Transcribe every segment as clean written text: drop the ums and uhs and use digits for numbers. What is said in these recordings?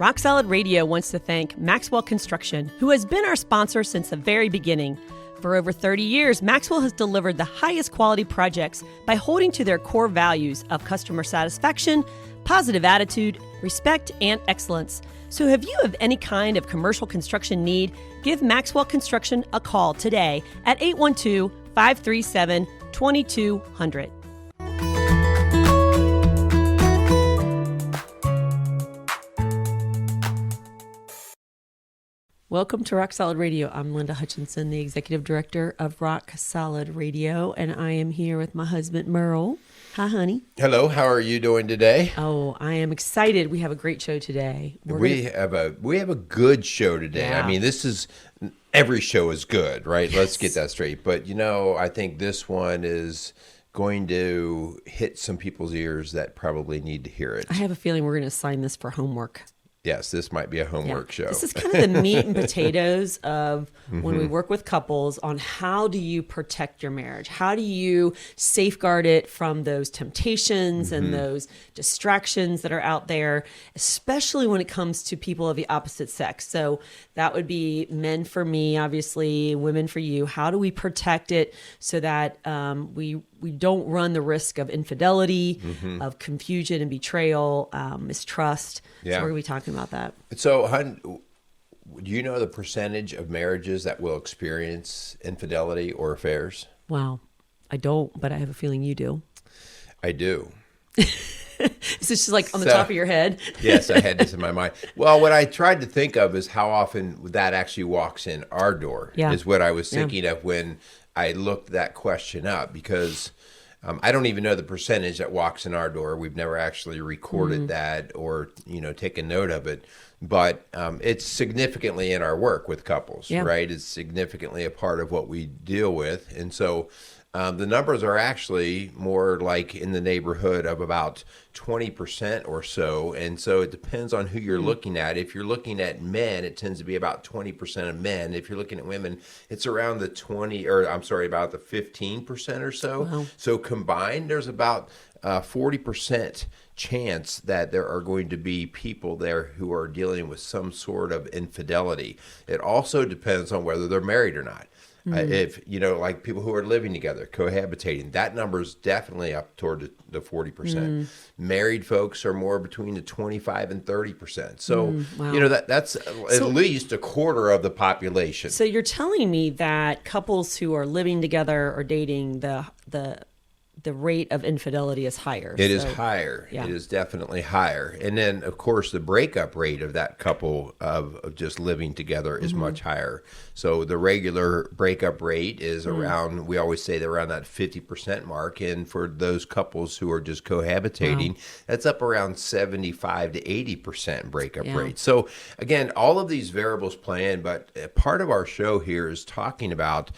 Rock Solid Radio wants to thank Maxwell Construction, who has been our sponsor since the very beginning. For over 30 years, Maxwell has delivered the highest quality projects by holding to their core values of customer satisfaction, positive attitude, respect, and excellence. So if you have any kind of commercial construction need, give Maxwell Construction a call today at 812-537-2200. Welcome to Rock Solid Radio. I'm Linda Hutchinson, the Executive Director of Rock Solid Radio, and I am here with my husband, Merle. Hi, honey. Hello. How are you doing today? Oh, I am excited. We have a great show today. We have a good show today. Yeah. I mean, every show is good, right? Yes. Let's get that straight. But, I think this one is going to hit some people's ears that probably need to hear it. I have a feeling we're going to assign this for homework. Yes, this might be a homework show. This is kind of the meat and potatoes of when we work with couples on how do you protect your marriage? How do you safeguard it from those temptations and those distractions that are out there, especially when it comes to people of the opposite sex? So that would be men for me, obviously, women for you. How do we protect it so that we don't run the risk of infidelity, of confusion and betrayal, mistrust? Yeah. So we're going to be talking about that. So, hon, do you know the percentage of marriages that will experience infidelity or affairs? Wow. I don't, but I have a feeling you do. I do. Is this just like on the top of your head? Yes, I had this in my mind. Well, what I tried to think of is how often that actually walks in our door, is what I was thinking of when I looked that question up, because I don't even know the percentage that walks in our door. We've never actually recorded that or, taken note of it. But it's significantly in our work with couples, right? It's significantly a part of what we deal with. And so the numbers are actually more like in the neighborhood of about 20% or so. And so it depends on who you're looking at. If you're looking at men, it tends to be about 20% of men. If you're looking at women, it's around the about the 15% or so. Wow. So combined, there's about 40% chance that there are going to be people there who are dealing with some sort of infidelity. It also depends on whether they're married or not. If, like people who are living together, cohabitating, that number is definitely up toward the 40%. Married folks are more between the 25 and 30%. So, wow. That's at least a quarter of the population. So you're telling me that couples who are living together or dating, the rate of infidelity is higher. It is higher. Yeah. It is definitely higher. And then, of course, the breakup rate of that couple of just living together is much higher. So the regular breakup rate is around, we always say they're around that 50% mark. And for those couples who are just cohabitating, that's up around 75 to 80% breakup rate. So again, all of these variables play in, but part of our show here is talking about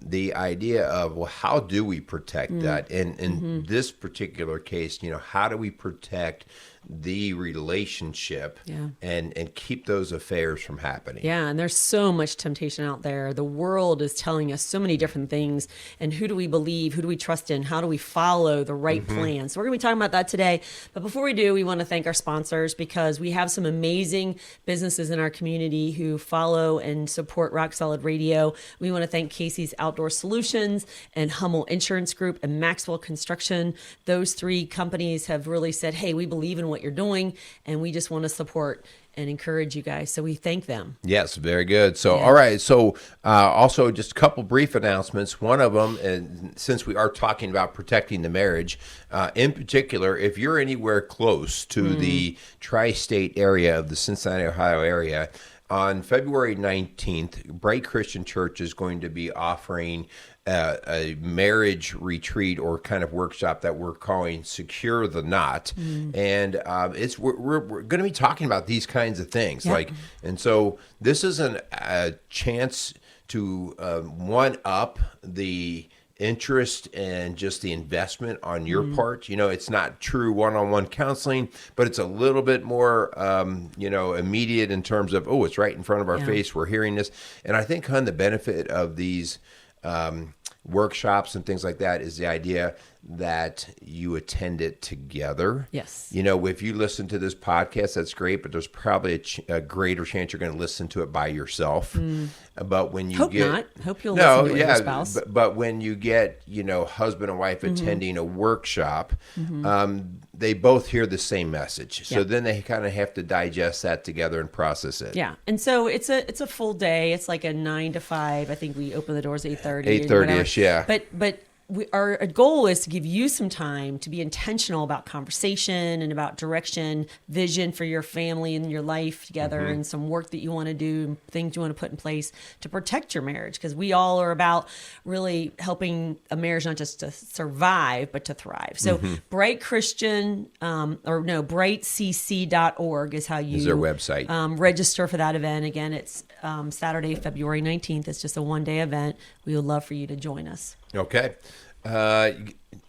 the idea of, well, how do we protect that? And in this particular case, how do we protect the relationship and keep those affairs from happening? Yeah, and there's so much temptation out there. The world is telling us so many different things. And who do we believe? Who do we trust in? How do we follow the right plan? So we're going to be talking about that today. But before we do, we want to thank our sponsors, because we have some amazing businesses in our community who follow and support Rock Solid Radio. We want to thank Casey's Outdoor Solutions and Hummel Insurance Group and Maxwell Construction. Those three companies have really said, hey, we believe in what you're doing, and we just want to support and encourage you guys. So we thank them. Yes, very good. So, all right. So also just a couple brief announcements. One of them, and since we are talking about protecting the marriage, in particular, if you're anywhere close to the tri-state area of the Cincinnati, Ohio area, on February 19th, Bright Christian Church is going to be offering a marriage retreat or kind of workshop that we're calling Secure the Knot. And we're going to be talking about these kinds of things. And so this is a chance to one up the interest and just the investment on your part. It's not true one-on-one counseling, but it's a little bit more, immediate in terms of, it's right in front of our face. We're hearing this. And I think, hon, the benefit of these workshops and things like that is the idea that you attend it together. Yes. If you listen to this podcast, that's great, but there's probably a greater chance you're going to listen to it by yourself. But when you Hope get not. Hope you'll listen to it with your spouse. But when you get husband and wife attending a workshop, they both hear the same message. So then they kind of have to digest that together and process it. Yeah, and so it's a full day. It's like a 9 to 5. I think we open the doors at 8:30. 8:30ish, yeah. But our goal is to give you some time to be intentional about conversation and about direction, vision for your family and your life together, and some work that you want to do, and things you want to put in place to protect your marriage. Because we all are about really helping a marriage not just to survive, but to thrive. So Bright Christian, brightcc.org is how you is their website. Register for that event. Again, it's Saturday, February 19th. It's just a one-day event. We would love for you to join us. Okay.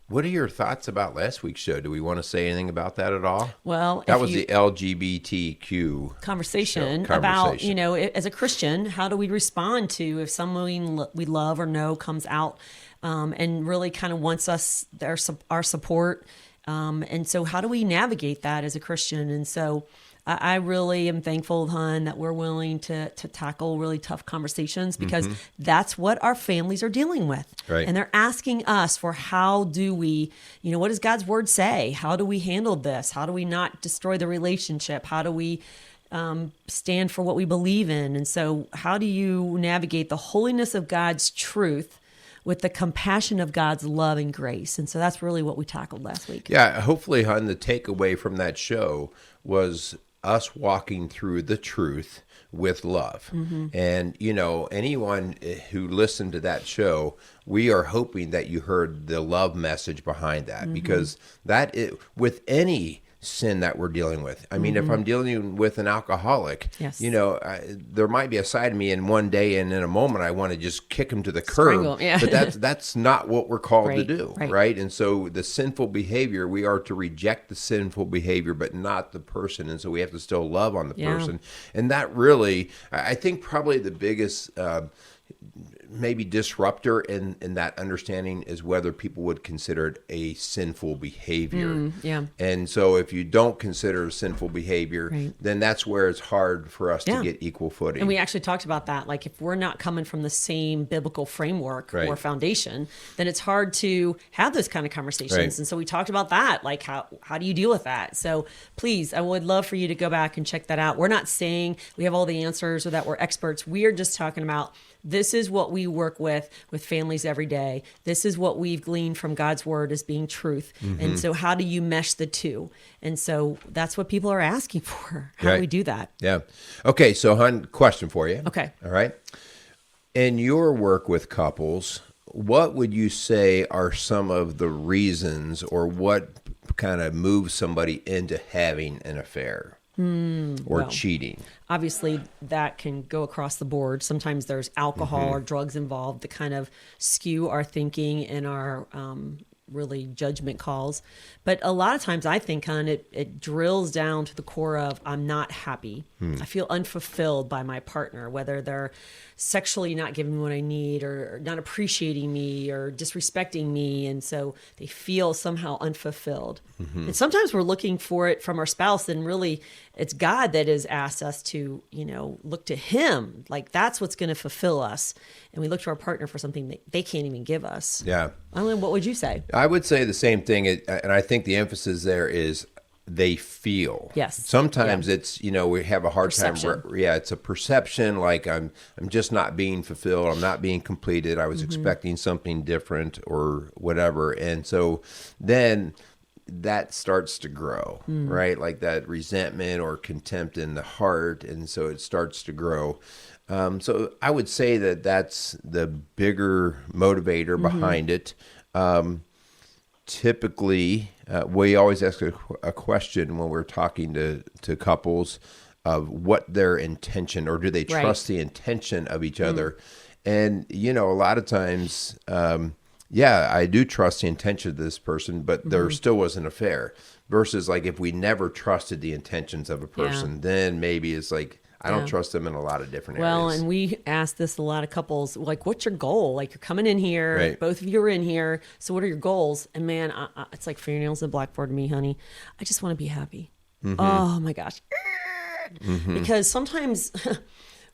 What are your thoughts about last week's show? Do we want to say anything about that at all? Well, that was the LGBTQ conversation about, as a Christian, how do we respond to if someone we love or know comes out and really kind of wants our support. And so how do we navigate that as a Christian? And so I really am thankful, hon, that we're willing to tackle really tough conversations, because that's what our families are dealing with. Right. And they're asking us for how do we, what does God's word say? How do we handle this? How do we not destroy the relationship? How do we stand for what we believe in? And so how do you navigate the holiness of God's truth with the compassion of God's love and grace? And so that's really what we tackled last week. Yeah, hopefully, hon, the takeaway from that show was us walking through the truth with love. And, anyone who listened to that show, we are hoping that you heard the love message behind that, because with any sin that we're dealing with. I mean, if I'm dealing with an alcoholic, yes, there might be a side of me in one day and in a moment I want to just kick him to the curb. Yeah. But that's not what we're called to do, right? Right? And so the sinful behavior, we are to reject the sinful behavior, but not the person. And so we have to still love on the person. And that really, I think probably the biggest maybe disruptor in that understanding is whether people would consider it a sinful behavior. And so if you don't consider sinful behavior, then that's where it's hard for us to get equal footing. And we actually talked about that. Like, if we're not coming from the same biblical framework or foundation, then it's hard to have those kind of conversations. And so we talked about that. Like, how do you deal with that? So please, I would love for you to go back and check that out. We're not saying we have all the answers or that we're experts. We are just talking about, this is what we work with families every day. This is what we've gleaned from God's word as being truth. And so how do you mesh the two? And so that's what people are asking for. How do we do that? Yeah. Okay. So, hon, question for you. Okay. All right. In your work with couples, what would you say are some of the reasons, or what kind of moves somebody into having an affair? Or cheating? Obviously, that can go across the board. Sometimes there's alcohol or drugs involved that kind of skew our thinking and our really judgment calls. But a lot of times I think, it drills down to the core of, I'm not happy. I feel unfulfilled by my partner, whether they're sexually not giving me what I need, or not appreciating me, or disrespecting me. And so they feel somehow unfulfilled. And sometimes we're looking for it from our spouse, and really it's God that has asked us to, look to him. Like, that's what's going to fulfill us. And we look to our partner for something that they can't even give us. Yeah. I don't know, what would you say? I would say the same thing. And I think the emphasis there is they feel. Yes. Sometimes it's, we have a hard Perception. time. It's a perception, like I'm just not being fulfilled. I'm not being completed. I was expecting something different or whatever. And so then that starts to grow, right? Like that resentment or contempt in the heart. And so it starts to grow. So I would say that that's the bigger motivator behind it. Typically, we always ask a question when we're talking to couples of what their intention, or do they trust the intention of each other? And, a lot of times, I do trust the intention of this person, but there still was an affair. Versus, like, if we never trusted the intentions of a person, then maybe it's like, I don't trust them in a lot of different Well, areas. and we asked this a lot of couples, like, what's your goal? Like, you're coming in here, Right. both of you are in here. So what are your goals? And man, it's like fingernails and blackboard to me, honey. I just want to be happy. Oh my gosh. Because sometimes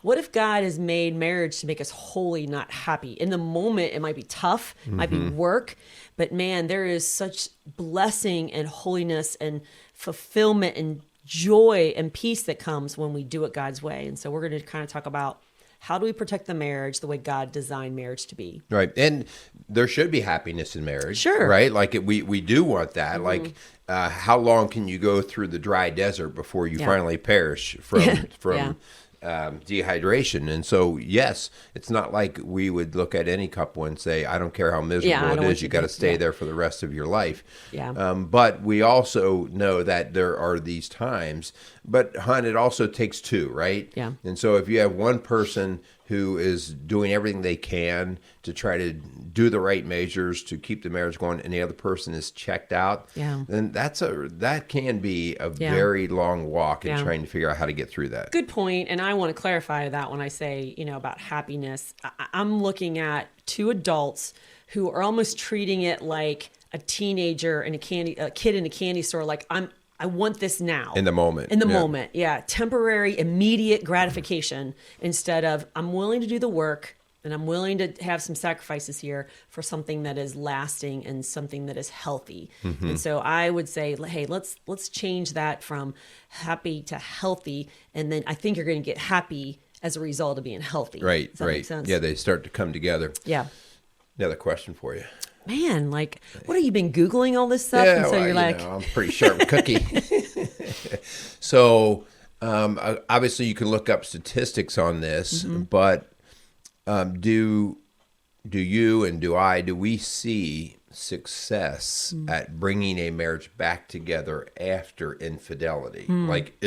what if God has made marriage to make us holy, not happy? In the moment, it might be tough, it might be work, but man, there is such blessing and holiness and fulfillment and joy and peace that comes when we do it God's way. And so we're going to kind of talk about how do we protect the marriage the way God designed marriage to be. Right. And there should be happiness in marriage. Sure. Right? Like we do want that. Like how long can you go through the dry desert before you finally perish from dehydration? And so, yes, it's not like we would look at any couple and say, I don't care how miserable it is, you got to stay there for the rest of your life. Yeah. But we also know that there are these times, but hon, it also takes two, right? Yeah. And so if you have one person who is doing everything they can to try to do the right measures to keep the marriage going, and the other person is checked out, then that can be a very long walk in trying to figure out how to get through that. Good point. And I want to clarify that when I say, about happiness. I'm looking at two adults who are almost treating it like a teenager and a kid in a candy store. Like I want this now. In the moment. In the moment, yeah. Temporary, immediate gratification instead of I'm willing to do the work and I'm willing to have some sacrifices here for something that is lasting and something that is healthy. And so I would say, hey, let's change that from happy to healthy. And then I think you're going to get happy as a result of being healthy. Right, Does that make sense? Yeah, they start to come together. Yeah. Another question for you. Man, like, what have you been Googling all this stuff? Yeah, and so well, you're like, I'm a pretty sharp cookie. So obviously you can look up statistics on this, but do you and do we see success at bringing a marriage back together after infidelity? Like,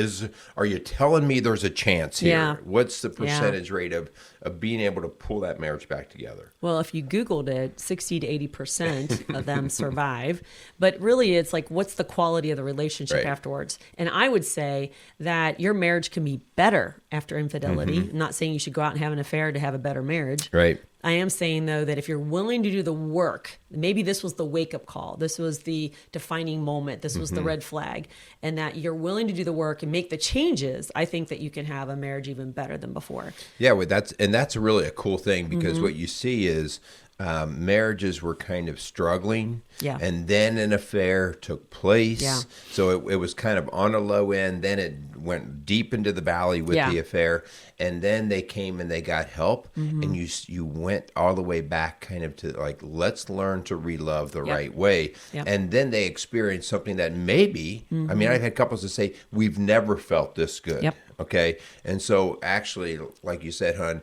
are you telling me there's a chance here? Yeah. What's the percentage rate of being able to pull that marriage back together? well, if you Googled it, 60 to 80% of them survive. But really, it's like, what's the quality of the relationship afterwards? And I would say that your marriage can be better after infidelity. I'm not saying you should go out and have an affair to have a better marriage. Right. I am saying, though, that if you're willing to do the work, maybe this was the wake-up call. This was the defining moment. This was the red flag. And that you're willing to do the work and make the changes, I think that you can have a marriage even better than before. Yeah, well, that's really a cool thing because what you see is marriages were kind of struggling, and then an affair took place. Yeah. So it was kind of on a low end. Then it went deep into the valley with the affair, and then they came and they got help, and you went all the way back, kind of to like, let's learn to relove the right way, and then they experienced something that maybe I mean, I've had couples that say we've never felt this good. Okay, and so actually, like you said, hon,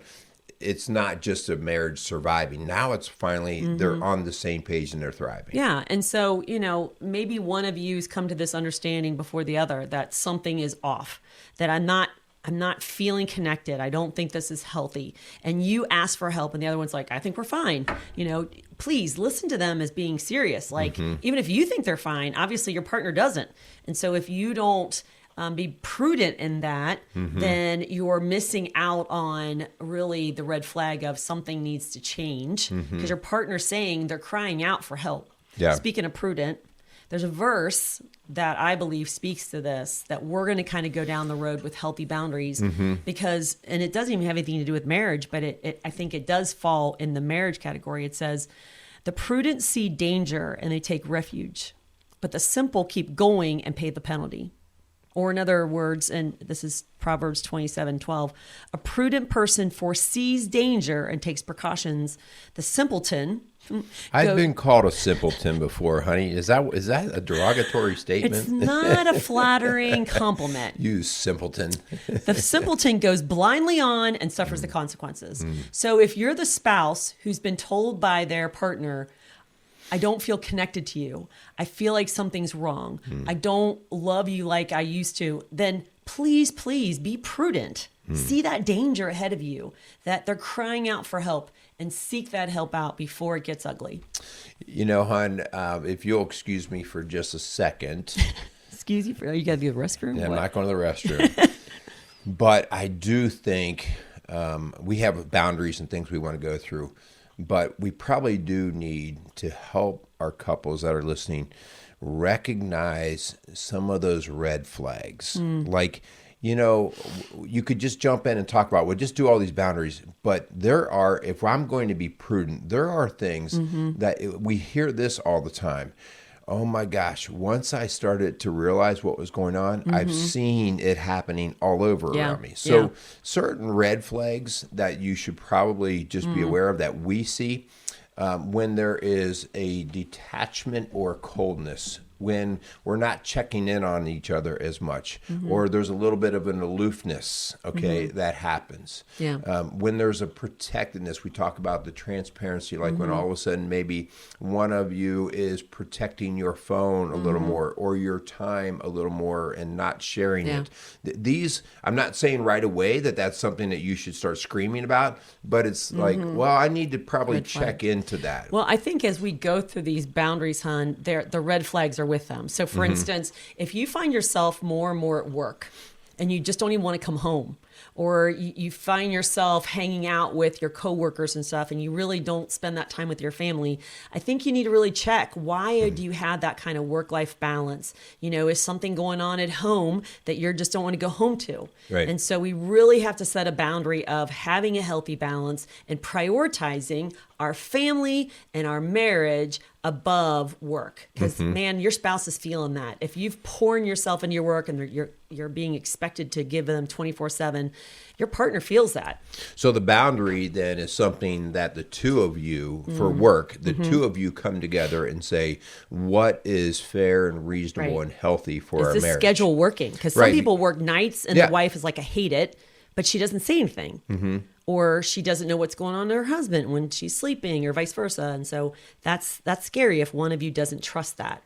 it's not just a marriage surviving. Now it's finally they're on the same page and they're thriving. Yeah. And so, maybe one of you's come to this understanding before the other that something is off, that I'm not feeling connected. I don't think this is healthy. And you ask for help and the other one's like, I think we're fine. Please listen to them as being serious. Like, even if you think they're fine, obviously your partner doesn't. And so if you don't be prudent in that, then you're missing out on really the red flag of something needs to change because your partner's saying they're crying out for help. Yeah. Speaking of prudent, there's a verse that I believe speaks to this, that we're going to kind of go down the road with healthy boundaries because, and it doesn't even have anything to do with marriage, but I think it does fall in the marriage category. It says, the prudent see danger and they take refuge, but the simple keep going and pay the penalty. Or in other words, and this is Proverbs 27:12, a prudent person foresees danger and takes precautions. The simpleton... I've been called a simpleton before, honey. Is that a derogatory statement? It's not a flattering compliment. You simpleton. The simpleton goes blindly on and suffers the consequences. So if you're the spouse who's been told by their partner, I don't feel connected to you, I feel like something's wrong, I don't love you like I used to, then please be prudent. See that danger ahead of you, that they're crying out for help, and seek that help out before it gets ugly. Hon, if you'll excuse me for just a second. Excuse you, you got to be the restroom? Yeah, I'm not going to the restroom. But I do think we have boundaries and things we want to go through, but we probably do need to help our couples that are listening recognize some of those red flags. Like, you could just jump in and talk about, well, just do all these boundaries. But there are, if I'm going to be prudent, there are things that we hear this all the time. Oh my gosh, once I started to realize what was going on, I've seen it happening all over around me. So certain red flags that you should probably just be aware of that we see when there is a detachment or coldness, when we're not checking in on each other as much, or there's a little bit of an aloofness, that happens. Yeah. When there's a protectedness, we talk about the transparency, like when all of a sudden maybe one of you is protecting your phone a little more or your time a little more and not sharing it. These, I'm not saying right away that that's something that you should start screaming about, but it's like, well, I need to probably check into that. Well, I think as we go through these boundaries, hon, the red flags are with them. So, for instance, if you find yourself more and more at work and you just don't even want to come home, or you find yourself hanging out with your coworkers and stuff, and you really don't spend that time with your family, I think you need to really check, why do you have that kind of work-life balance? Is something going on at home that you just don't want to go home to? Right. And so we really have to set a boundary of having a healthy balance and prioritizing our family and our marriage above work. Because man, your spouse is feeling that. If you've poured yourself into your work and you're being expected to give them 24/7, your partner feels that. So the boundary then is something that the two of you, for work, the two of you come together and say, what is fair and reasonable and healthy for our Is this marriage? schedule working? Because some people work nights and the wife is like, I hate it, but she doesn't say anything. Or she doesn't know what's going on to her husband when she's sleeping, or vice versa. And so that's scary if one of you doesn't trust that.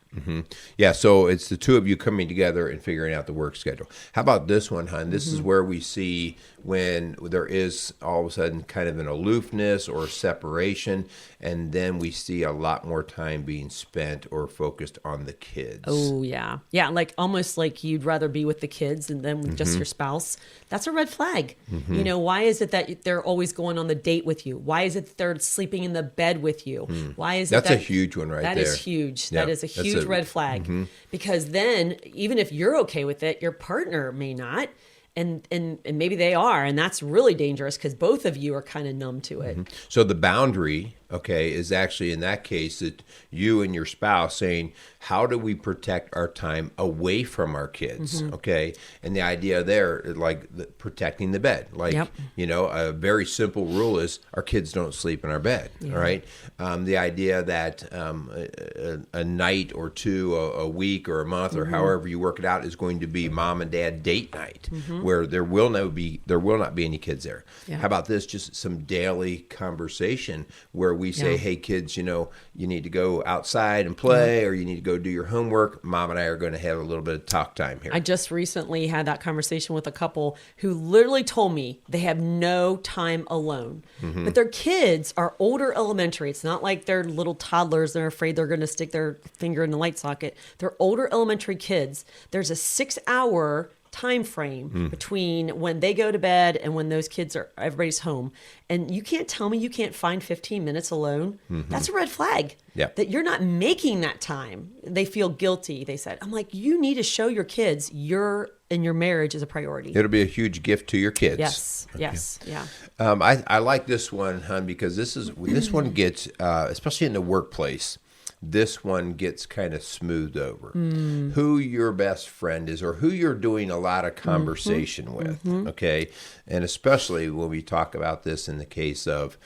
Yeah, so it's the two of you coming together and figuring out the work schedule. How about this one, hon? This is where we see when there is all of a sudden kind of an aloofness or separation, and then we see a lot more time being spent or focused on the kids. Oh, yeah. Yeah, like almost like you'd rather be with the kids and then with just your spouse. That's a red flag. Why is it that they're always going on the date with you? Why is it that they're sleeping in the bed with you? Why is That's it a huge one right there. That is huge. Yeah, that is a huge red flag. Because then even if you're okay with it, your partner may not. And maybe they are, and that's really dangerous because both of you are kind of numb to it. So the boundary, is actually in that case that you and your spouse saying, how do we protect our time away from our kids, And the idea there, like protecting the bed. Like, a very simple rule is our kids don't sleep in our bed, all right? The idea that a night or two, a week or a month or however you work it out is going to be mom and dad date night, where there will not be any kids there. How about this? Just some daily conversation where we say, hey kids, you need to go outside and play, or you need to go do your homework. Mom and I are going to have a little bit of talk time here. I just recently had that conversation with a couple who literally told me they have no time alone. But their kids are older elementary. It's not like they're little toddlers. They're afraid they're going to stick their finger in the light socket. They're older elementary kids. There's a 6-hour time frame between when they go to bed and when those kids everybody's home. And you can't tell me you can't find 15 minutes alone. That's a red flag. That you're not making that time. They feel guilty, they said. I'm like, you need to show your kids your marriage is a priority. It'll be a huge gift to your kids. Yes. Yeah. I like this one, hon, because this one gets, especially in the workplace, this one gets kind of smoothed over. Who your best friend is, or who you're doing a lot of conversation with, okay? And especially when we talk about this in the case of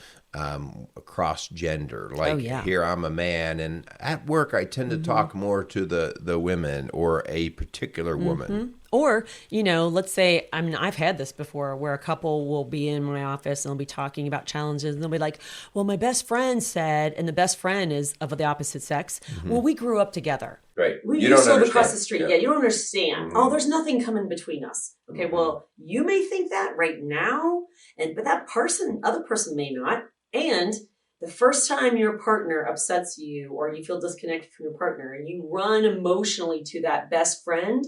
cross gender, like here I'm a man, and at work I tend to talk more to the women or a particular woman. Or, let's say, I've had this before where a couple will be in my office and they'll be talking about challenges and they'll be like, well, my best friend said, and the best friend is of the opposite sex. Well, we grew up together. Right. We used to live across the street. Yeah, you don't understand. Oh, there's nothing coming between us. Okay, well, you may think that right now, but that other person may not. And the first time your partner upsets you or you feel disconnected from your partner and you run emotionally to that best friend,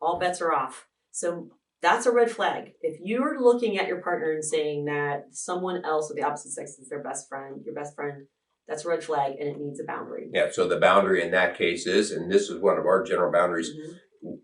all bets are off. So that's a red flag. If you're looking at your partner and saying that someone else of the opposite sex is their best friend, your best friend, that's a red flag and it needs a boundary. Yeah. So the boundary in that case is, and this is one of our general boundaries, Mm-hmm.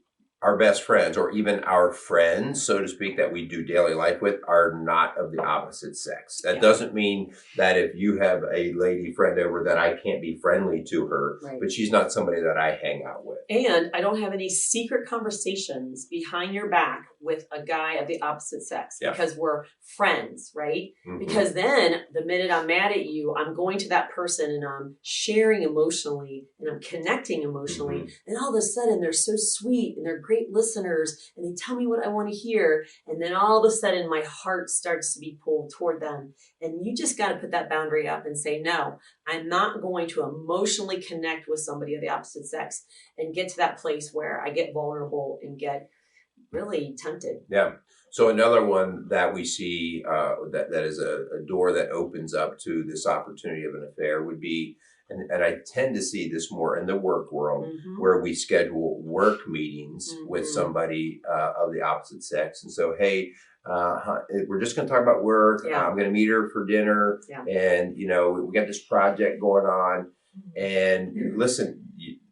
our best friends or even our friends, so to speak, that we do daily life with are not of the opposite sex. That doesn't mean that if you have a lady friend over that I can't be friendly to her, Right. but she's not somebody that I hang out with. And I don't have any secret conversations behind your back with a guy of the opposite sex because we're friends, right? Mm-hmm. Because then the minute I'm mad at you, I'm going to that person and I'm sharing emotionally and I'm connecting emotionally. Mm-hmm. And all of a sudden they're so sweet and they're great listeners and they tell me what I want to hear. And then all of a sudden my heart starts to be pulled toward them. And you just got to put that boundary up and say, no, I'm not going to emotionally connect with somebody of the opposite sex and get to that place where I get vulnerable and get really tempted. Yeah. So another one that we see that is a door that opens up to this opportunity of an affair would be, and I tend to see this more in the work world, mm-hmm. where we schedule work meetings mm-hmm. with somebody of the opposite sex. And so, hey, we're just going to talk about work. Yeah. I'm going to meet her for dinner. Yeah. And, we got this project going on. Mm-hmm. And listen,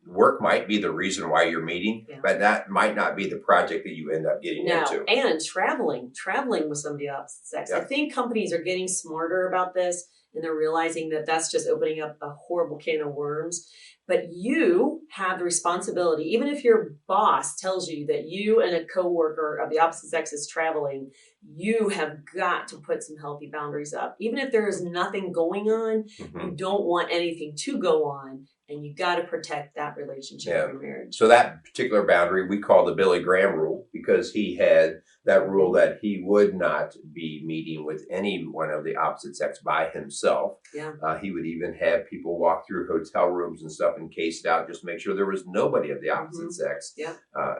work might be the reason why you're meeting, but that might not be the project that you end up getting into. And traveling with somebody of the opposite sex. I think companies are getting smarter about this and they're realizing that that's just opening up a horrible can of worms. But you have the responsibility, even if your boss tells you that you and a coworker of the opposite sex is traveling, you have got to put some healthy boundaries up. Even if there is nothing going on, mm-hmm. you don't want anything to go on. And you got to protect that relationship in marriage. So that particular boundary we call the Billy Graham rule, because he had that rule that he would not be meeting with anyone of the opposite sex by himself. Yeah. He would even have people walk through hotel rooms and stuff and case it out just to make sure there was nobody of the opposite mm-hmm. sex. Yeah.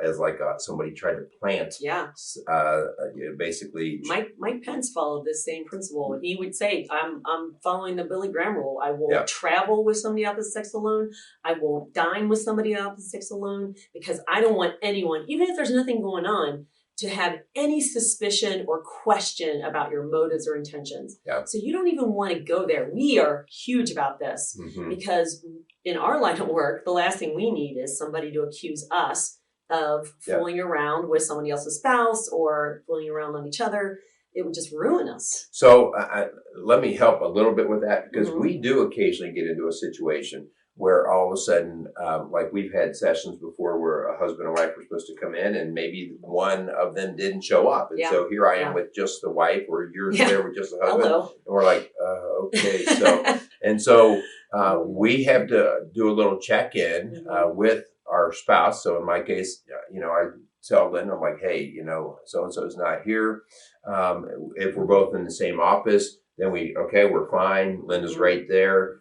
As like somebody tried to plant. Yeah. Basically. Mike Pence followed this same principle, and he would say, "I'm following the Billy Graham rule. I won't travel with somebody of the opposite sex alone. I won't dine with somebody of the opposite sex alone because I don't want anyone, even if there's nothing going on, to have any suspicion or question about your motives or intentions. Yeah. So you don't even want to go there. We are huge about this mm-hmm. because in our line of work, the last thing we need is somebody to accuse us of fooling around with somebody else's spouse or fooling around on each other. It would just ruin us. So let me help a little bit with that, because mm-hmm. we do occasionally get into a situation where all of a sudden, like we've had sessions before where a husband and wife were supposed to come in and maybe one of them didn't show up. And so here I am with just the wife, or you're there with just the husband. Hello. And we're like, okay. So we have to do a little check-in mm-hmm. With our spouse. So in my case, I tell Lynn, I'm like, hey, so-and-so is not here. If we're both in the same office, then we're fine. Linda's mm-hmm. right there.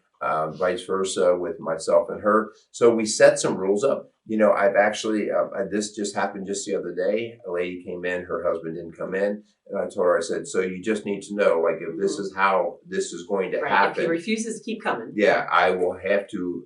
Vice versa with myself and her. So we set some rules up. I've actually, this just happened just the other day. A lady came in, her husband didn't come in. And I told her, I said, so you just need to know, like, if this is how this is going to happen. If he refuses to keep coming. Yeah, I will have to,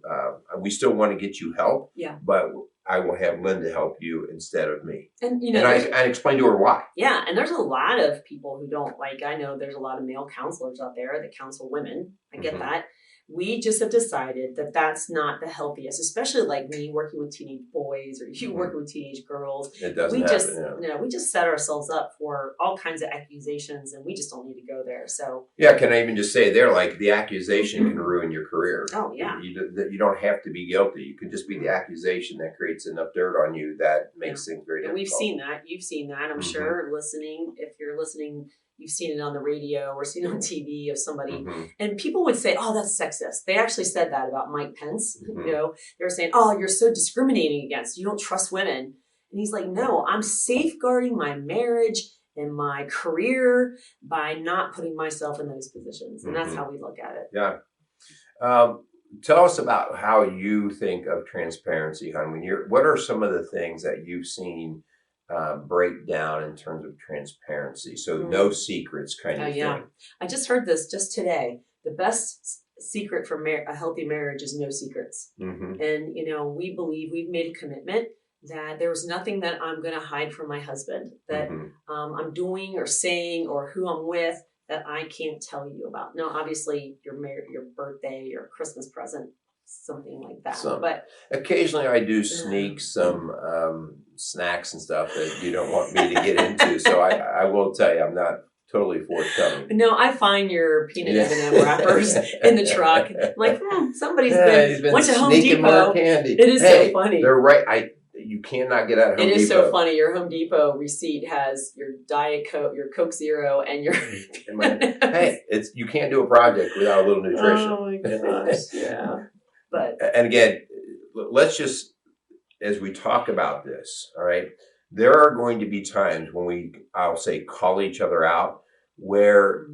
we still want to get you help. Yeah. But I will have Linda help you instead of me. And, I explained to her why. Yeah. And there's a lot of people who don't, I know there's a lot of male counselors out there that counsel women. I get mm-hmm. that. We just have decided that that's not the healthiest, especially like me working with teenage boys or you working with teenage girls. It doesn't happen. We just set ourselves up for all kinds of accusations, and we just don't need to go there. So can I even just say there, like the accusation can ruin your career. Oh yeah. You don't have to be guilty. You could just be the accusation that creates enough dirt on you that makes things very difficult. And we've seen that. You've seen that. I'm mm-hmm. sure listening. If you're listening. You've seen it on the radio or seen it on TV of somebody. Mm-hmm. And people would say, oh, that's sexist. They actually said that about Mike Pence. Mm-hmm. They were saying, oh, you're so discriminating against. You don't trust women. And he's like, no, I'm safeguarding my marriage and my career by not putting myself in those positions. And mm-hmm. that's how we look at it. Yeah. Tell us about how you think of transparency, hon. What are some of the things that you've seen break down in terms of transparency? So no secrets kind of thing. I just heard this just today. The best secret for a healthy marriage is no secrets. Mm-hmm. And, we believe we've made a commitment that there was nothing that I'm going to hide from my husband, that Mm-hmm. I'm doing or saying or who I'm with that I can't tell you about. Now, obviously, your birthday, your Christmas present, something like that. Some. But Occasionally I do sneak some snacks and stuff that you don't want me to get into. So I will tell you, I'm not totally forthcoming. no, I find your peanut Yeah. M&M wrappers in the truck. I'm like, somebody's He's been went to Home sneaking more Depot. candy. It is so funny. They're right. You cannot get out of Home It Depot. is so funny. Your Home Depot receipt has your Diet Coke, your Coke Zero, and your. Hey, you can't do a project without a little nutrition. Oh my gosh! Yeah, but and again, let's just, as we talk about this, all right, there are going to be times when I'll say, call each other out, where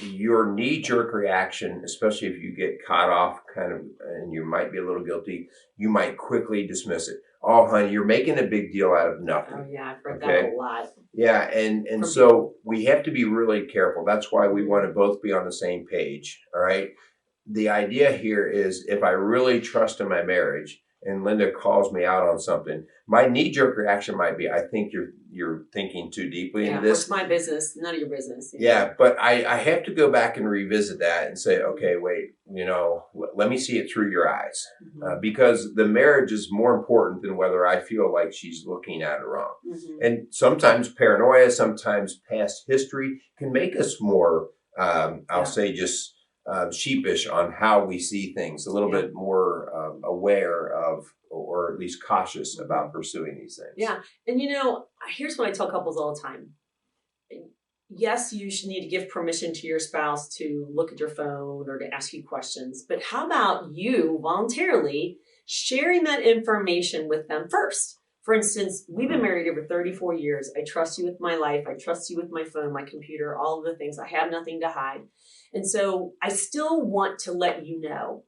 your knee-jerk reaction, especially if you get caught off kind of, and you might be a little guilty, you might quickly dismiss it. Oh, honey, you're making a big deal out of nothing. Oh, yeah, I've heard that a lot. Yeah, and so we have to be really careful. That's why we want to both be on the same page, all right? The idea here is, if I really trust in my marriage and Linda calls me out on something, my knee-jerk reaction might be, I think you're thinking too deeply into this. It's my business, none of your business. Yeah, but I have to go back and revisit that and say, okay, wait, let me see it through your eyes. Because the marriage is more important than whether I feel like she's looking at it wrong. And sometimes paranoia, sometimes past history can make us more, I'll say, just sheepish on how we see things, a little bit more aware of, or at least cautious about pursuing these things. Yeah. And here's what I tell couples all the time. Yes, you should need to give permission to your spouse to look at your phone or to ask you questions. But how about you voluntarily sharing that information with them first? For instance, we've been married over 34 years. I trust you with my life. I trust you with my phone, my computer, all of the things. I have nothing to hide. And so I still want to let you know.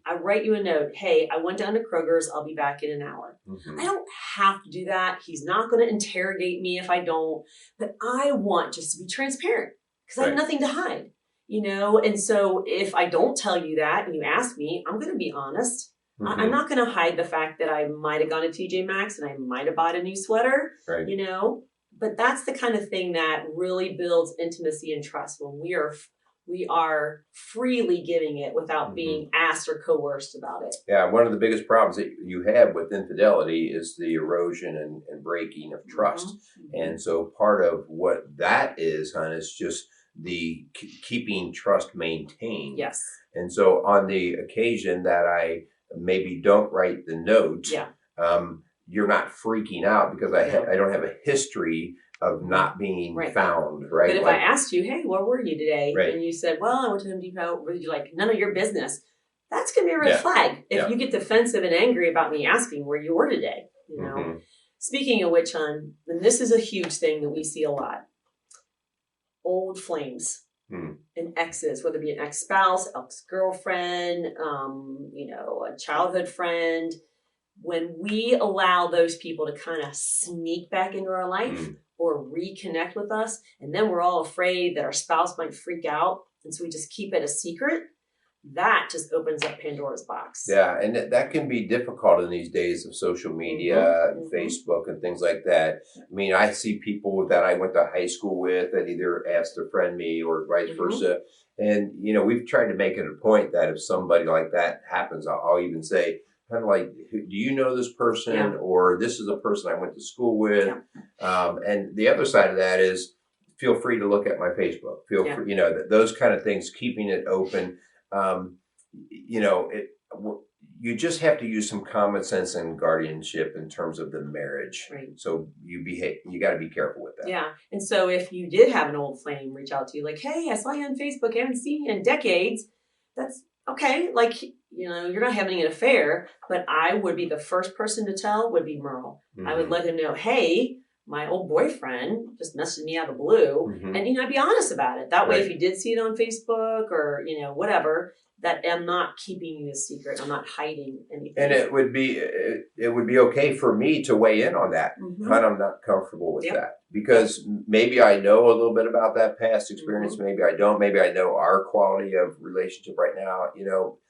I write you a note. Hey, I went down to Kroger's. I'll be back in an hour. I don't have to do that. He's not going to interrogate me if I don't. But I want just to be transparent because I have nothing to hide, And so if I don't tell you that and you ask me, I'm going to be honest. I'm not going to hide the fact that I might have gone to TJ Maxx and I might have bought a new sweater, But that's the kind of thing that really builds intimacy and trust when we are freely giving it without being asked or coerced about it. Yeah, one of the biggest problems that you have with infidelity is the erosion and breaking of trust. And so part of what that is, hon, is just the keeping trust maintained. Yes. And so on the occasion that I maybe don't write the note, you're not freaking out because I don't have a history of not being found, right? But if I asked you, hey, where were you today? And you said, well, I went to Home Depot. You're like, none of your business. That's going to be a red flag. If you get defensive and angry about me asking where you were today, Speaking of which, hon, and this is a huge thing that we see a lot. Old flames and exes, whether it be an ex-spouse, ex-girlfriend, a childhood friend. When we allow those people to kind of sneak back into our life or reconnect with us, and then we're all afraid that our spouse might freak out, and so we just keep it a secret, that just opens up Pandora's box. Yeah, and that can be difficult in these days of social media, and Facebook and things like that. I mean, I see people that I went to high school with that either asked to friend me or vice versa. And, we've tried to make it a point that if somebody like that happens, I'll even say, kind of like, do you know this person? Or this is a person I went to school with. And the other side of that is, feel free to look at my Facebook. Feel free, those kind of things, keeping it open. You just have to use some common sense and guardianship in terms of the marriage. So you got to be careful with that. Yeah. And so if you did have an old flame reach out to you, like, hey, I saw you on Facebook. I haven't seen you in decades. That's okay. Like, you're not having an affair, but I would be the first person to tell would be Merle. I would let him know, hey, my old boyfriend just messaged me out of the blue. And, I'd be honest about it. That way, if you did see it on Facebook or, whatever, that I'm not keeping you a secret. I'm not hiding anything. And it would be okay for me to weigh in on that. But I'm not comfortable with that because maybe I know a little bit about that past experience. Maybe I don't. Maybe I know our quality of relationship right now.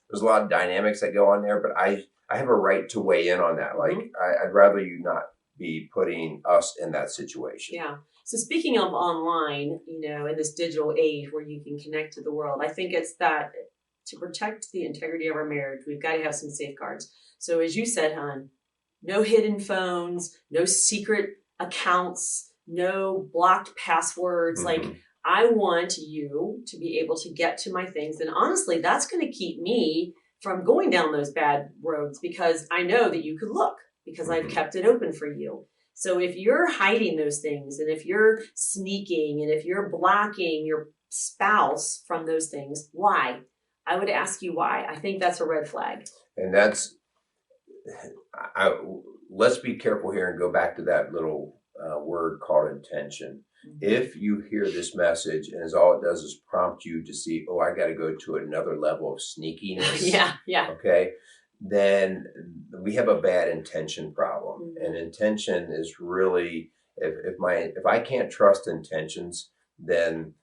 There's a lot of dynamics that go on there, but I have a right to weigh in on that. Like, I'd rather you not be putting us in that situation. Yeah. So speaking of online, in this digital age where you can connect to the world, I think it's that to protect the integrity of our marriage, we've got to have some safeguards. So as you said, hon, no hidden phones, no secret accounts, no blocked passwords. Like, I want you to be able to get to my things. And honestly, that's going to keep me from going down those bad roads because I know that you could look because I've kept it open for you. So if you're hiding those things and if you're sneaking and if you're blocking your spouse from those things, why? I would ask you why. I think that's a red flag. And let's be careful here and go back to that little word called intention. If you hear this message and all it does is prompt you to see, oh, I got to go to another level of sneakiness. Yeah. Okay. Then we have a bad intention problem. And intention is really, if I can't trust intentions, then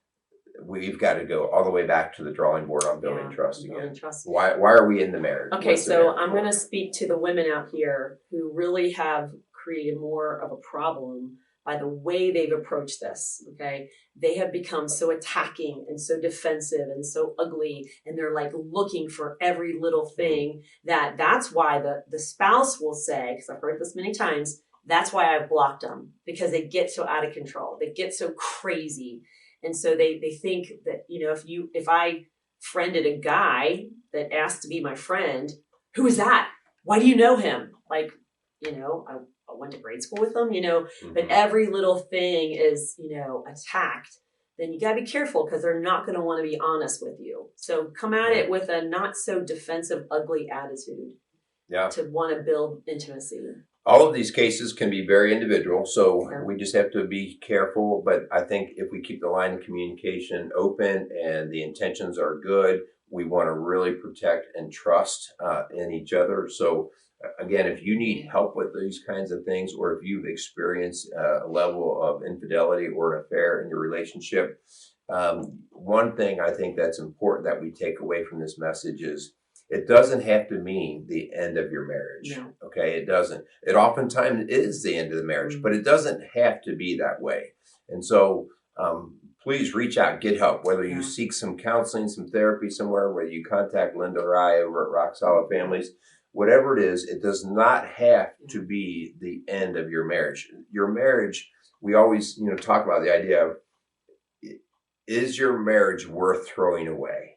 we've got to go all the way back to the drawing board on building trust again. Why are we in the marriage? Okay, so I'm going to speak to the women out here who really have created more of a problem by the way they've approached this, okay? They have become so attacking and so defensive and so ugly, and they're like looking for every little thing that's why the spouse will say, because I've heard this many times, that's why I've blocked them, because they get so out of control. They get so crazy. And so they think that, if I friended a guy that asked to be my friend, who is that? Why do you know him? Like, I went to grade school with them, but every little thing is, attacked. Then you gotta be careful because they're not going to want to be honest with you. So come at it with a not so defensive, ugly attitude to want to build intimacy. All of these cases can be very individual, so we just have to be careful. But I think if we keep the line of communication open and the intentions are good, we want to really protect and trust in each other. So again, if you need help with these kinds of things, or if you've experienced a level of infidelity or an affair in your relationship, one thing I think that's important that we take away from this message is it doesn't have to mean the end of your marriage. No. Okay, it doesn't. It oftentimes is the end of the marriage, but it doesn't have to be that way. And so please reach out, get help, whether you seek some counseling, some therapy somewhere, whether you contact Linda or I over at Rock Solid Families, whatever it is, it does not have to be the end of your marriage. Your marriage, we always talk about the idea of, is your marriage worth throwing away?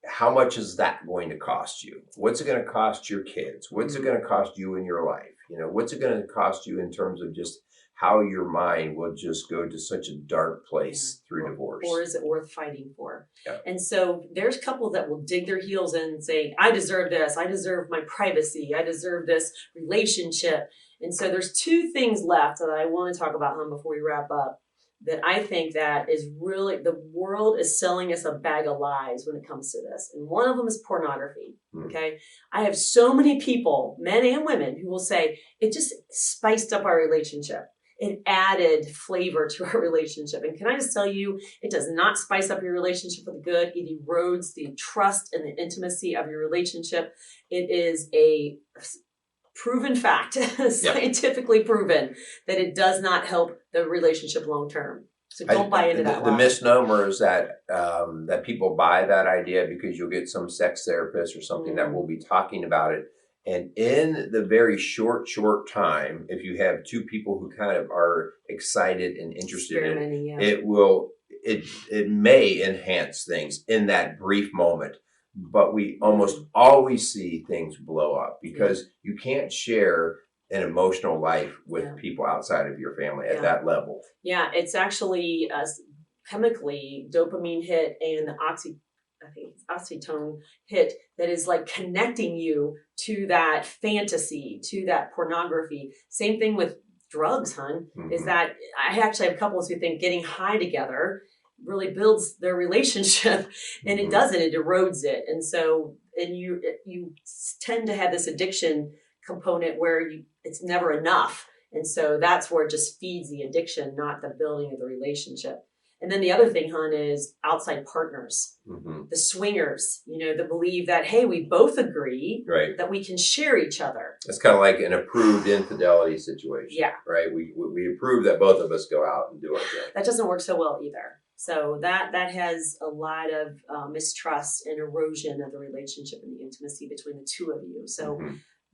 How much is that going to cost you? What's it going to cost your kids? What's it going to cost you in your life? What's it going to cost you in terms of just how your mind will just go to such a dark place through divorce? Or is it worth fighting for? Yeah. And so there's couples that will dig their heels in and say, I deserve this. I deserve my privacy. I deserve this relationship. And so there's two things left that I want to talk about, before we wrap up, that I think that is really, the world is selling us a bag of lies when it comes to this. And one of them is pornography. Okay. I have so many people, men and women, who will say, it just spiced up our relationship. It added flavor to our relationship. And can I just tell you, it does not spice up your relationship for the good. It erodes the trust and the intimacy of your relationship. It is a proven fact, scientifically proven, that it does not help the relationship long term. So don't buy into that. The misnomer is that that people buy that idea because you'll get some sex therapist or something that will be talking about it. And in the very short time, if you have two people who kind of are excited and interested in it, it may enhance things in that brief moment. But we almost always see things blow up because you can't share an emotional life with people outside of your family at that level. Yeah, it's actually chemically dopamine hit and the oxytocin hit that is like connecting you to that fantasy, to that pornography. Same thing with drugs, is that I actually have couples who think getting high together really builds their relationship, and it doesn't. It erodes it, and so you tend to have this addiction component where it's never enough, and so that's where it just feeds the addiction, not the building of the relationship. And then the other thing, hon, is outside partners, Mm-hmm. the swingers, that believe that, hey, we both agree Right. that we can share each other. It's kind of like an approved infidelity situation. Yeah. Right. We approve that both of us go out and do our thing. That doesn't work so well either. So that has a lot of mistrust and erosion of the relationship and the intimacy between the two of you. So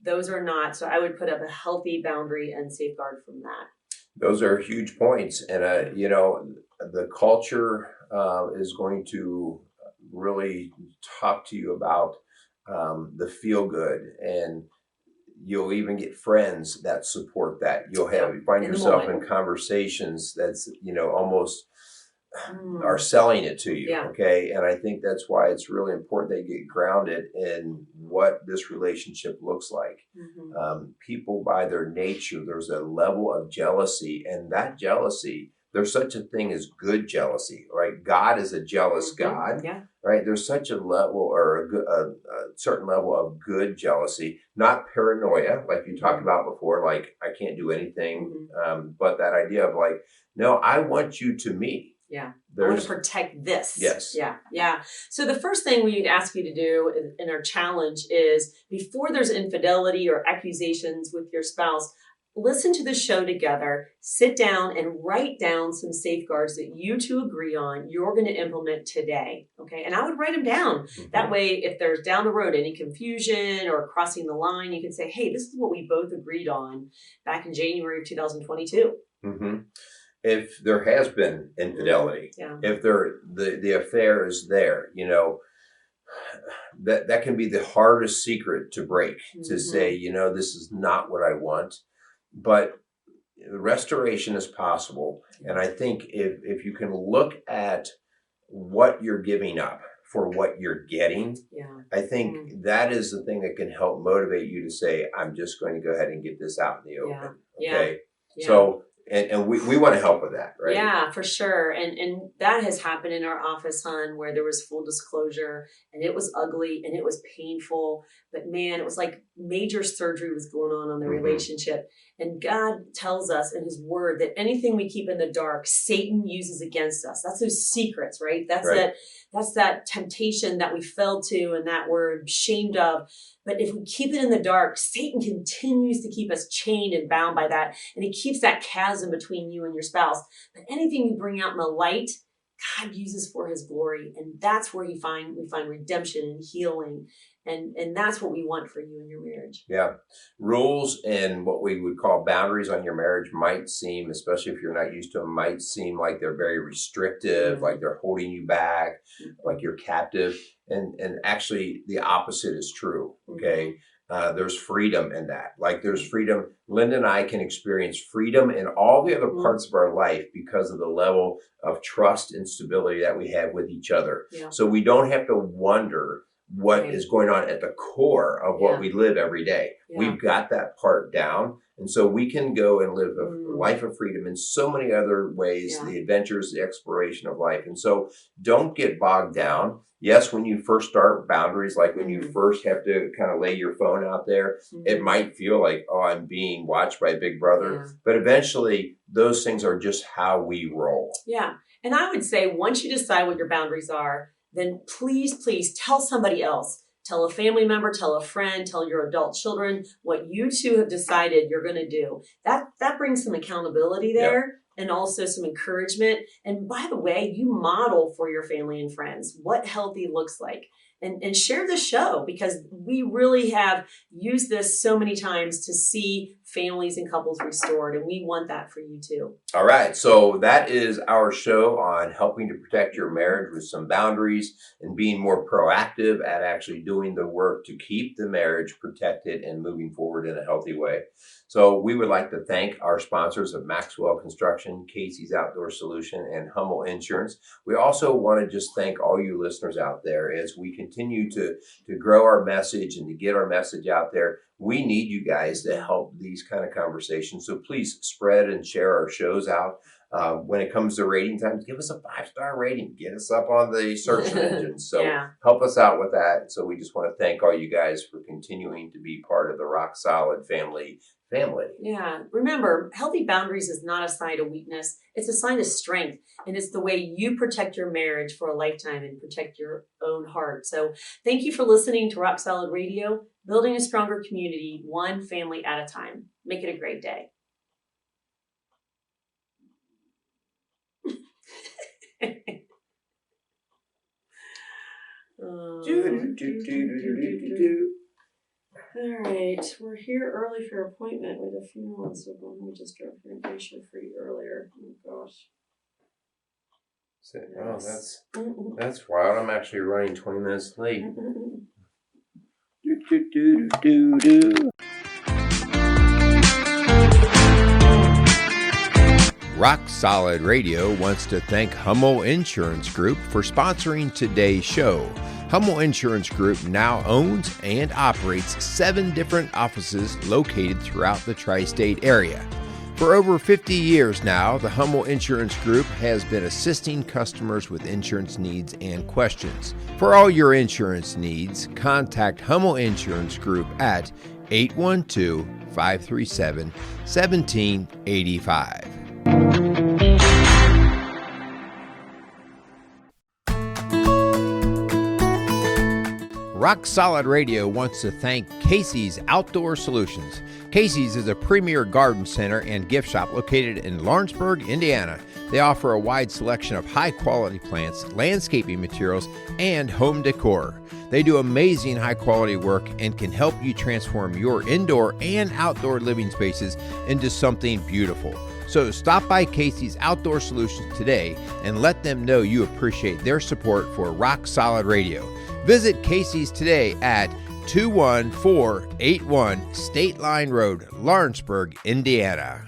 those are not. So I would put up a healthy boundary and safeguard from that. Those are huge points. And, the culture is going to really talk to you about the feel good, and you'll even get friends that support that. You find yourself in conversations that's, almost are selling it to you. Yeah. Okay. And I think that's why it's really important they get grounded in what this relationship looks like. People by their nature, there's a level of jealousy, and that jealousy, there's such a thing as good jealousy, right? God is a jealous God, right? There's such a level or a certain level of good jealousy, not paranoia, like you talked about before, like I can't do anything, but that idea of like, no, I want you to me. Yeah. I want to protect this. Yes. Yeah. Yeah. So the first thing we'd ask you to do in our challenge is, before there's infidelity or accusations with your spouse, listen to the show together, sit down and write down some safeguards that you two agree on you're going to implement today. Okay. And I would write them down. That way, if there's down the road any confusion or crossing the line, you can say, hey, this is what we both agreed on back in January of 2022. If there has been infidelity, if the affair is there, that can be the hardest secret to break, to say, this is not what I want. But restoration is possible. And I think if you can look at what you're giving up for what you're getting, I think that is the thing that can help motivate you to say, I'm just going to go ahead and get this out in the open. Okay. So, and we want to help with that, right? Yeah, for sure. And that has happened in our office, hon, where there was full disclosure, and it was ugly and it was painful. But man, it was like major surgery was going on the relationship. And God tells us in his word that anything we keep in the dark, Satan uses against us. That's those secrets, right? That's that temptation that we fell to and that we're ashamed of. But if we keep it in the dark, Satan continues to keep us chained and bound by that. And he keeps that chasm between you and your spouse. But anything you bring out in the light, God uses for his glory. And that's where we find redemption and healing. And that's what we want for you in your marriage. Yeah. Rules and what we would call boundaries on your marriage might seem, especially if you're not used to them, might seem like they're very restrictive, like they're holding you back, like you're captive. And actually the opposite is true. Okay. There's freedom in that. Like there's freedom. Linda and I can experience freedom in all the other parts of our life because of the level of trust and stability that we have with each other. So we don't have to wonder what is going on at the core of what we live every day. We've got that part down. And so we can go and live a life of freedom in so many other ways, the adventures, the exploration of life. And so don't get bogged down. Yes, when you first start boundaries, like when you first have to kind of lay your phone out there, it might feel like, oh, I'm being watched by Big Brother. But eventually, those things are just how we roll. Yeah. And I would say once you decide what your boundaries are, then please tell somebody else. Tell a family member, tell a friend, tell your adult children what you two have decided you're going to do. That brings some accountability there. And also some encouragement. And by the way, you model for your family and friends what healthy looks like. And share the show, because we really have used this so many times to see families and couples restored. And we want that for you too. All right. So that is our show on helping to protect your marriage with some boundaries and being more proactive at actually doing the work to keep the marriage protected and moving forward in a healthy way. So we would like to thank our sponsors of Maxwell Construction, Casey's Outdoor Solution, and Hummel Insurance. We also want to just thank all you listeners out there as we continue to grow our message and to get our message out there. We need you guys to help these kind of conversations. So please spread and share our shows out. When it comes to rating times, give us a 5-star rating. Get us up on the search engines. So help us out with that. So we just want to thank all you guys for continuing to be part of the Rock Solid family family. Yeah. Remember, healthy boundaries is not a sign of weakness. It's a sign of strength. And it's the way you protect your marriage for a lifetime and protect your own heart. So thank you for listening to Rock Solid Radio, building a stronger community, one family at a time. Make it a great day. All right, we're here early for your appointment with a funeral and so on. We just drove here in case you're free earlier. Oh gosh. Oh, that's wild. I'm actually running 20 minutes late. Rock Solid Radio wants to thank Hummel Insurance Group for sponsoring today's show. Hummel Insurance Group now owns and operates 7 different offices located throughout the tri-state area. For over 50 years now, the Hummel Insurance Group has been assisting customers with insurance needs and questions. For all your insurance needs, contact Hummel Insurance Group at 812-537-1785. Rock Solid Radio wants to thank Casey's Outdoor Solutions. Casey's is a premier garden center and gift shop located in Lawrenceburg, Indiana. They offer a wide selection of high-quality plants, landscaping materials, and home decor. They do amazing high-quality work and can help you transform your indoor and outdoor living spaces into something beautiful. So stop by Casey's Outdoor Solutions today and let them know you appreciate their support for Rock Solid Radio. Visit Casey's today at 21481 State Line Road, Lawrenceburg, Indiana.